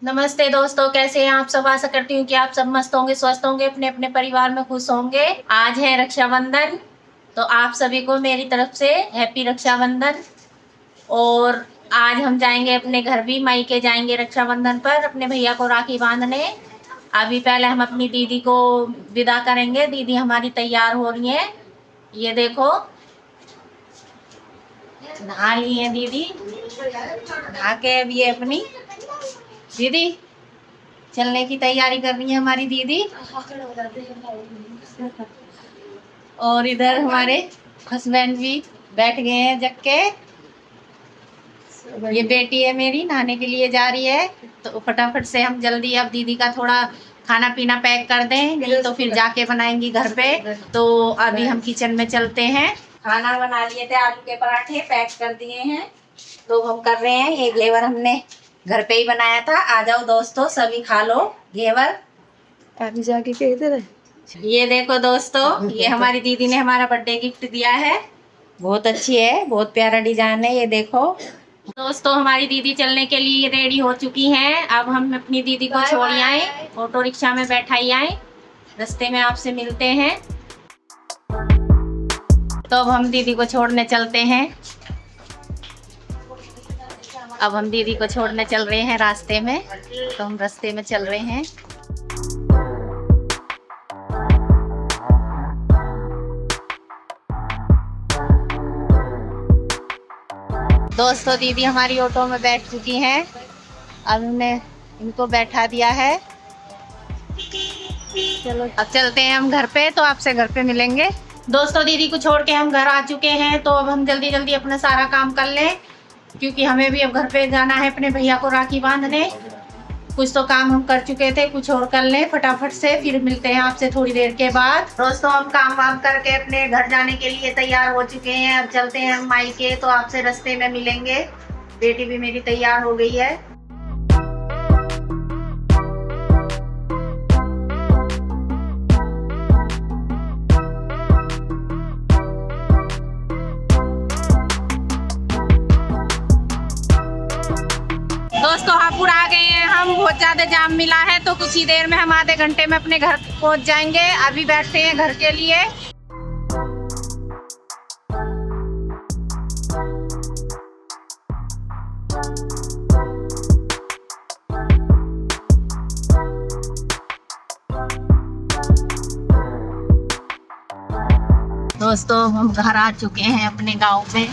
नमस्ते दोस्तों, कैसे हैं आप सब। आशा करती हूँ कि आप सब मस्त होंगे, स्वस्थ होंगे, अपने अपने परिवार में खुश होंगे। आज है रक्षाबंधन, तो आप सभी को मेरी तरफ से हैप्पी रक्षाबंधन। और आज हम जाएंगे अपने घर भी, मायके जाएंगे रक्षाबंधन पर अपने भैया को राखी बांधने। अभी पहले हम अपनी दीदी को विदा करेंगे। दीदी हमारी तैयार हो रही है, ये देखो नहा ली है दीदी। नहा के अब ये अपनी दीदी चलने की तैयारी कर रही है हमारी दीदी। और इधर हमारे हस्बैंड भी बैठ गए हैं जग के। ये बेटी है मेरी, नहाने के लिए जा रही है, तो फटाफट से हम जल्दी अब दीदी का थोड़ा खाना पीना पैक कर दें, नहीं तो फिर जाके बनाएंगी घर पे। तो अभी हम किचन में चलते हैं। खाना बना लिए थे, आलू के पराठे पैक कर दिए हैं, तो हम कर रहे हैं। ये घेवर हमने घर पे ही बनाया था। आ जाओ दोस्तों, सभी खा लो घेवर। अभी जाके कह दे रहे। ये देखो दोस्तों, ये हमारी दीदी ने हमारा बर्थडे गिफ्ट दिया है। बहुत अच्छी है, बहुत प्यारा डिजाइन है। ये देखो दोस्तों, हमारी दीदी चलने के लिए रेडी हो चुकी हैं। अब हम अपनी दीदी को छोड़ आए, ऑटो रिक्शा में बैठाई आए। रास्ते में आपसे मिलते हैं। तो अब हम दीदी को छोड़ने चलते हैं। अब हम दीदी को छोड़ने चल रहे हैं रास्ते में, तो हम रास्ते में चल रहे हैं। दोस्तों, दीदी हमारी ऑटो में बैठ चुकी हैं। अब हमने इनको बैठा दिया है। चलो अब चलते हैं हम घर पे, तो आपसे घर पे मिलेंगे। दोस्तों, दीदी को छोड़ के हम घर आ चुके हैं, तो अब हम जल्दी जल्दी अपना सारा काम कर लें, क्योंकि हमें भी अब घर पे जाना है अपने भैया को राखी बांधने। कुछ तो काम हम कर चुके थे, कुछ और कर लें फटाफट से, फिर मिलते हैं आपसे थोड़ी देर के बाद। दोस्तों, हम काम वाम करके अपने घर जाने के लिए तैयार हो चुके हैं। अब चलते हैं हम मायके, तो आपसे रास्ते में मिलेंगे। बेटी भी मेरी तैयार हो गई है। दोस्तों, हापुड़ आ गए हैं हम। बहुत ज्यादा जाम मिला है, तो कुछ ही देर में हम आधे घंटे में अपने घर पहुंच जाएंगे। अभी बैठते हैं घर के लिए। दोस्तों, हम घर आ चुके हैं अपने गांव में।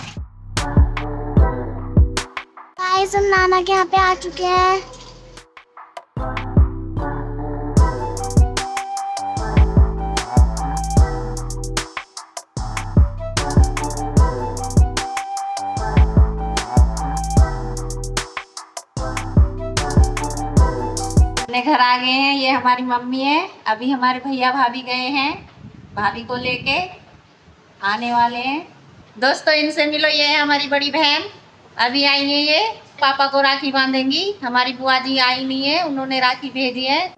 गाइस, हम नाना के यहाँ पे आ चुके हैं। अपने घर आ गए हैं। ये हमारी मम्मी है। अभी हमारे भैया भाभी गए हैं, भाभी को लेके आने वाले हैं। दोस्तों, इनसे मिलो, ये है हमारी बड़ी बहन, अभी आई है। ये पापा को राखी बांधेंगी। हमारी बुआ जी आई नहीं है, उन्होंने राखी भेजी है।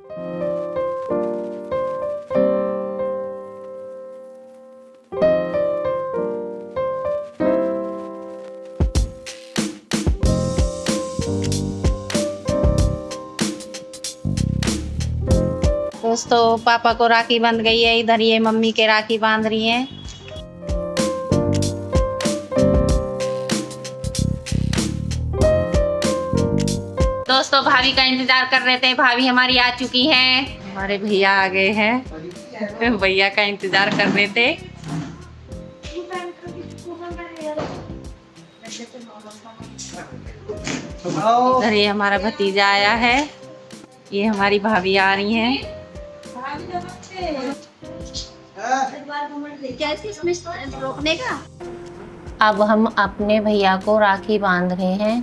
दोस्तों, पापा को राखी बंध गई है। इधर ये मम्मी के राखी बांध रही हैं। दोस्तों, भाभी का इंतजार कर रहे थे। भाभी हमारी आ चुकी हैं। हमारे भैया आ गए हैं। भैया का इंतजार कर रहे थे। इधर ये हमारा भतीजा आया है। ये हमारी भाभी आ रही हैं। रोकने का। अब हम अपने भैया को राखी बांध रहे हैं।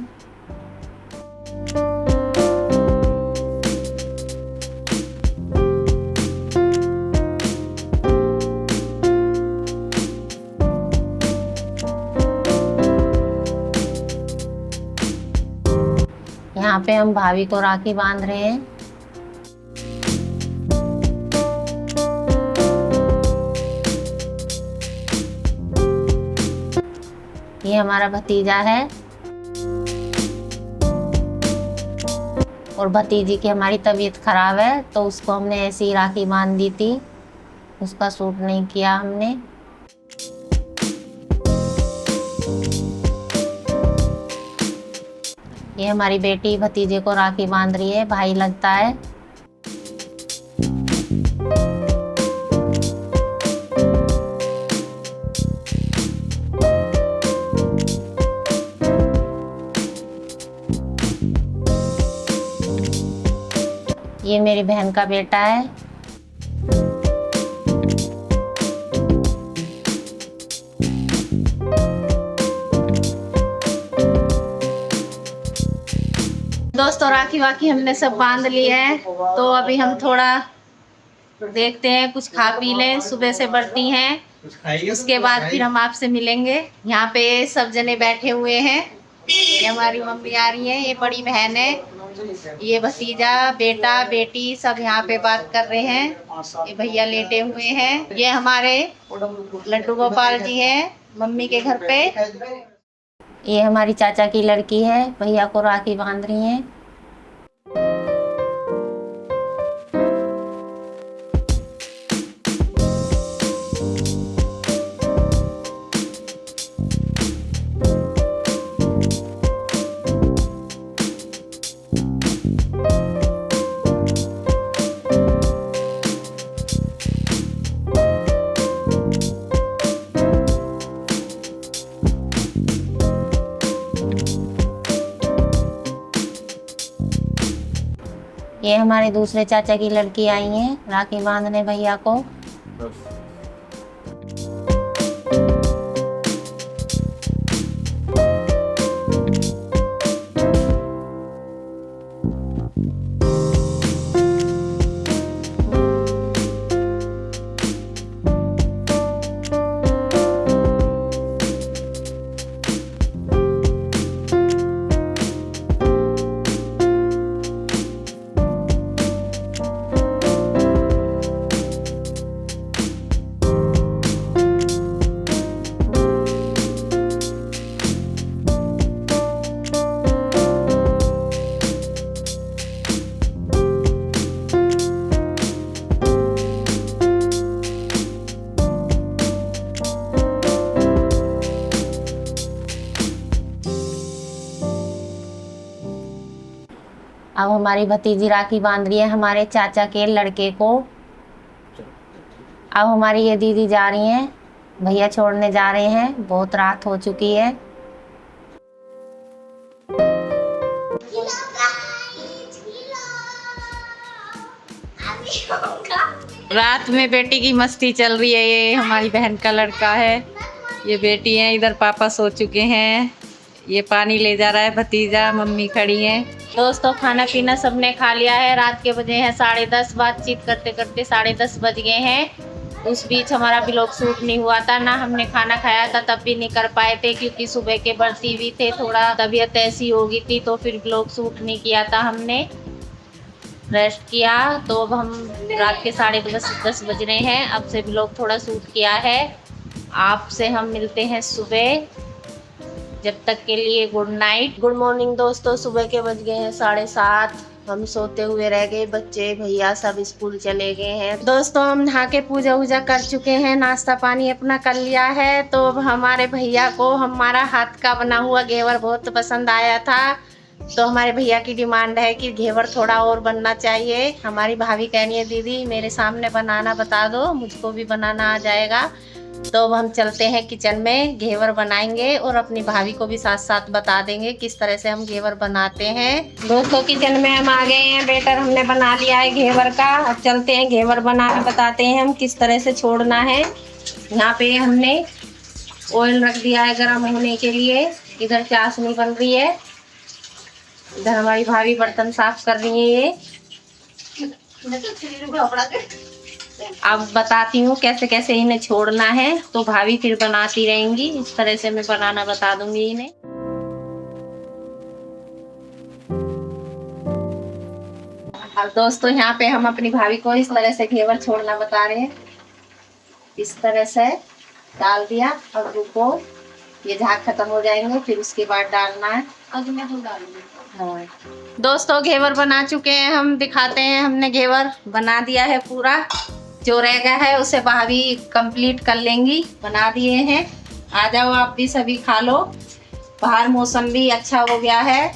यहाँ पे हम भाभी को राखी बांध रहे हैं। ये हमारा भतीजा है। और भतीजी की हमारी तबीयत खराब है तो उसको हमने ऐसी ही राखी बांध दी थी, उसका सूट नहीं किया हमने। ये हमारी बेटी भतीजे को राखी बांध रही है, भाई लगता है। ये मेरी बहन का बेटा है। दोस्तों राखी वाखी हमने सब बांध ली है, तो अभी हम थोड़ा देखते हैं, कुछ खा पी लें, सुबह से बढ़ती हैं, उसके बाद फिर हम आपसे मिलेंगे। यहाँ पे सब जने बैठे हुए हैं, ये हमारी मम्मी आ रही है, ये बड़ी बहन है, ये भतीजा बेटा बेटी सब यहाँ पे बात कर रहे हैं, ये भैया लेटे हुए हैं, ये हमारे लड्डू गोपाल जी हैं मम्मी के घर पे। ये हमारी चाचा की लड़की है, भैया को राखी बांध रही हैं। ये हमारे दूसरे चाचा की लड़की आई है राखी बांधने भैया को। अब हमारी भतीजी राखी बांध रही है हमारे चाचा के लड़के को। अब हमारी ये दीदी जा रही हैं, भैया छोड़ने जा रहे हैं, बहुत रात हो चुकी है। रात में बेटी की मस्ती चल रही है, ये हमारी बहन का लड़का है, ये बेटी है, इधर पापा सो चुके हैं, ये पानी ले जा रहा है भतीजा, मम्मी खड़ी है। दोस्तों खाना पीना सबने खा लिया है, रात के बजे हैं 10:30, बातचीत करते करते 10:30 बज गए हैं। उस बीच हमारा व्लॉग शूट नहीं हुआ था, ना हमने खाना खाया था, तब भी नहीं कर पाए थे क्योंकि सुबह के बढ़ती भी थे, थोड़ा तबीयत ऐसी हो गई थी, तो फिर व्लॉग शूट नहीं किया था, हमने रेस्ट किया। तो अब हम रात के 10:30 बज रहे हैं, अब से व्लॉग थोड़ा शूट किया है। आपसे हम मिलते हैं सुबह, जब तक के लिए गुड नाइट, गुड मॉर्निंग। दोस्तों सुबह के बज गए हैं 7:30, हम सोते हुए रह गए, बच्चे भैया सब स्कूल चले गए हैं। दोस्तों हम नहा के पूजा वूजा कर चुके हैं, नाश्ता पानी अपना कर लिया है। तो अब हमारे भैया को हमारा हाथ का बना हुआ घेवर बहुत पसंद आया था, तो हमारे भैया की डिमांड है कि घेवर थोड़ा और बनना चाहिए। हमारी भाभी कह रही है दीदी मेरे सामने बनाना बता दो, मुझको भी बनाना आ जाएगा। तो अब हम चलते हैं किचन में, घेवर बनाएंगे और अपनी भाभी को भी साथ साथ बता देंगे किस तरह से हम घेवर बनाते हैं। दोस्तों किचन में हम आ गए हैं, बेटर हमने बना लिया है घेवर का। अब चलते हैं घेवर बनाना बताते हैं हम किस तरह से छोड़ना है। यहाँ पे हमने ऑयल रख दिया है गर्म होने के लिए, इधर चाशनी बन रही है, इधर हमारी भाभी बर्तन साफ कर रही है। ये अब बताती हूँ कैसे कैसे इन्हें छोड़ना है, तो भाभी फिर बनाती रहेंगी, इस तरह से मैं बनाना बता दूंगी इन्हें। अब दोस्तों यहाँ पे हम अपनी भाभी को इस तरह से घेवर छोड़ना बता रहे हैं, इस तरह से डाल दिया। अब रुको ये झाग खत्म हो जाएंगे, फिर उसके बाद डालना है। अब मैं तो डालूंगी, दोस्तों घेवर बना चुके हैं, हम दिखाते हैं। हमने घेवर बना दिया है पूरा, जो रह गया है उसे भाभी कंप्लीट कर लेंगी। बना दिए हैं, आ जाओ आप भी सभी खा लो। बाहर मौसम भी अच्छा हो गया है,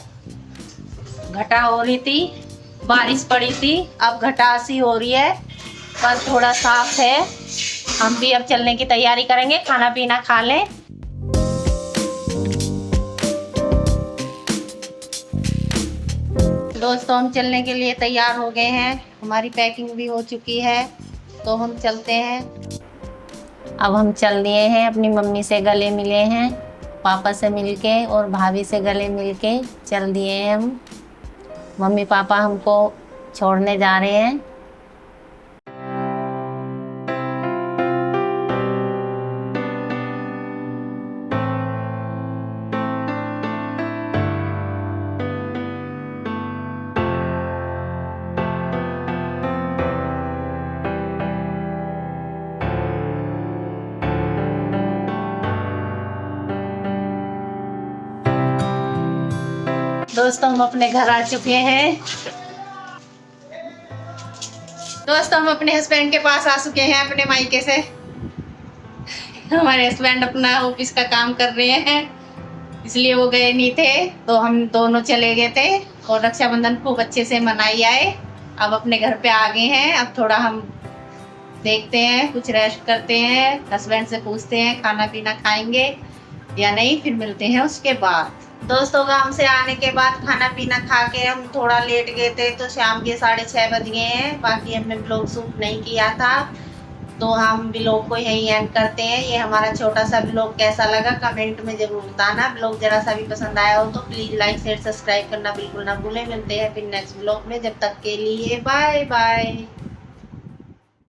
घटा हो रही थी, बारिश पड़ी थी, अब घटासी हो रही है, बस थोड़ा साफ है। हम भी अब चलने की तैयारी करेंगे, खाना पीना खा लें। दोस्तों हम चलने के लिए तैयार हो गए हैं, हमारी पैकिंग भी हो चुकी है, तो हम चलते हैं। अब हम चल दिए हैं, अपनी मम्मी से गले मिले हैं, पापा से मिलके और भाभी से गले मिलके चल दिए हैं हम। मम्मी पापा हमको छोड़ने जा रहे हैं। दोस्तों हम अपने घर आ चुके हैं। दोस्तों हम अपने हस्बैंड के पास आ चुके हैं, अपने मायके से। हमारे हस्बैंड अपना ऑफिस का काम कर रहे हैं, इसलिए वो गए नहीं थे, तो हम दोनों चले गए थे और रक्षाबंधन खूब अच्छे से मनाई आए। अब अपने घर पे आ गए हैं, अब थोड़ा हम देखते हैं, कुछ रेस्ट करते हैं, हस्बैंड से पूछते हैं खाना पीना खाएंगे या नहीं, फिर मिलते हैं उसके बाद। दोस्तों गांव से आने के बाद खाना पीना खा के हम थोड़ा लेट गए थे, तो शाम के 6:30 बज गए हैं। बाकी हमने ब्लॉग शूट नहीं किया था, तो हम ब्लॉग को यहीं एंड करते हैं। ये हमारा छोटा सा ब्लॉग कैसा लगा कमेंट में जरूर बताना। ब्लॉग जरा सा भी पसंद आया हो तो प्लीज़ लाइक शेयर सब्सक्राइब करना बिल्कुल ना भूलें। मिलते हैं फिर नेक्स्ट ब्लॉग में, जब तक के लिए बाय बाय।